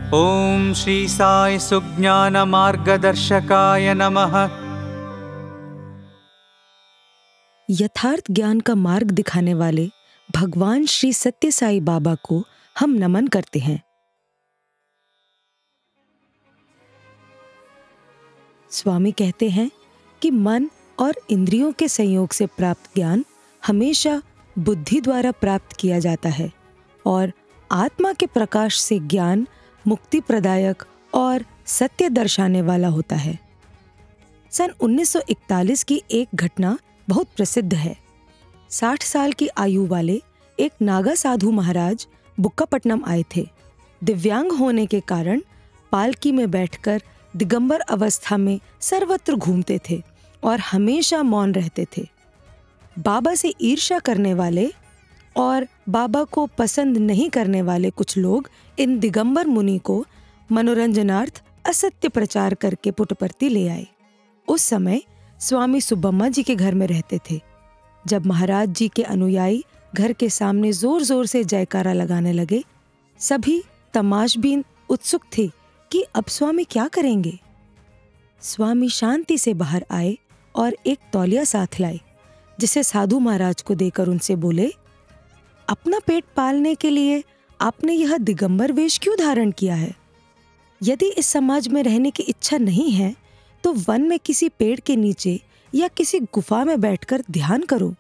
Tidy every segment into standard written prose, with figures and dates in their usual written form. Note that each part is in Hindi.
ओम श्री साई सुज्ञान मार्गदर्शकाय नमः। यथार्थ ज्ञान का मार्ग दिखाने वाले भगवान श्री सत्य साई बाबा को हम नमन करते हैं। स्वामी कहते हैं कि मन और इंद्रियों के संयोग से प्राप्त ज्ञान हमेशा बुद्धि द्वारा प्राप्त किया जाता है और आत्मा के प्रकाश से ज्ञान मुक्ति प्रदायक और सत्य दर्शाने वाला होता है। सन 1941 की एक घटना बहुत प्रसिद्ध है। 60 साल की आयु वाले एक नागा साधु महाराज बुक्कापट्टनम आए थे। दिव्यांग होने के कारण पालकी में बैठकर दिगंबर अवस्था में सर्वत्र घूमते थे और हमेशा मौन रहते थे। बाबा से ईर्ष्या करने वाले और बाबा को पसंद नहीं करने वाले कुछ लोग इन दिगंबर मुनि को मनोरंजनार्थ असत्य प्रचार करके पुट्टपर्ती ले आए। उस समय स्वामी सुब्बम्मा जी के घर में रहते थे। जब महाराज जी के अनुयायी घर के सामने जोर जोर से जयकारा लगाने लगे, सभी तमाशबीन उत्सुक थे कि अब स्वामी क्या करेंगे। स्वामी शांति से बाहर आए और एक तौलिया साथ लाए, जिसे साधु महाराज को देकर उनसे बोले, अपना पेट पालने के लिए आपने यह दिगंबर वेश क्यों धारण किया है? यदि इस समाज में रहने की इच्छा नहीं है तो वन में किसी पेड़ के नीचे या किसी गुफा में बैठकर ध्यान करो।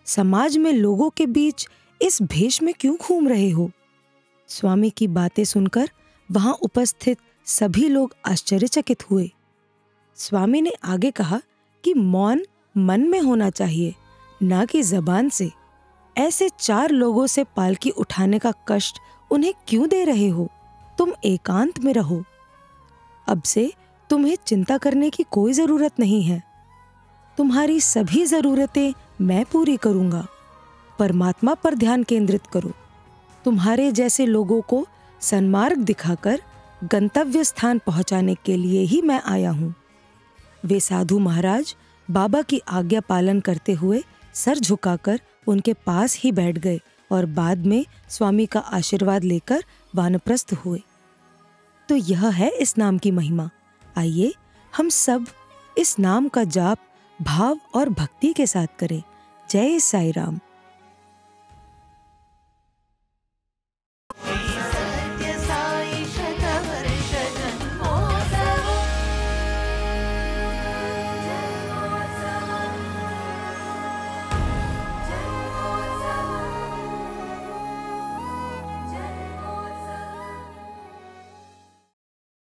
समाज में लोगों के बीच इस भेष में क्यों घूम रहे हो? स्वामी की बातें सुनकर वहां उपस्थित सभी लोग आश्चर्यचकित हुए। स्वामी ने आगे कहा कि मौन मन में होना चाहिए, ना कि जबान से। ऐसे 4 लोगों से पालकी उठाने का कष्ट उन्हें क्यों दे रहे हो? तुम एकांत में रहो। अब से तुम्हें चिंता करने की कोई जरूरत नहीं है। तुम्हारी सभी जरूरतें मैं पूरी करूंगा। परमात्मा पर ध्यान केंद्रित करो। तुम्हारे जैसे लोगों को सन्मार्ग दिखाकर गंतव्य स्थान पहुंचाने के लिए ही मैं आया हूं। वे साधु महाराज बाबा की आज्ञा पालन करते हुए सर झुकाकर उनके पास ही बैठ गए और बाद में स्वामी का आशीर्वाद लेकर वानप्रस्थ हुए। तो यह है इस नाम की महिमा। आइए हम सब इस नाम का जाप भाव और भक्ति के साथ करें। जय साई राम।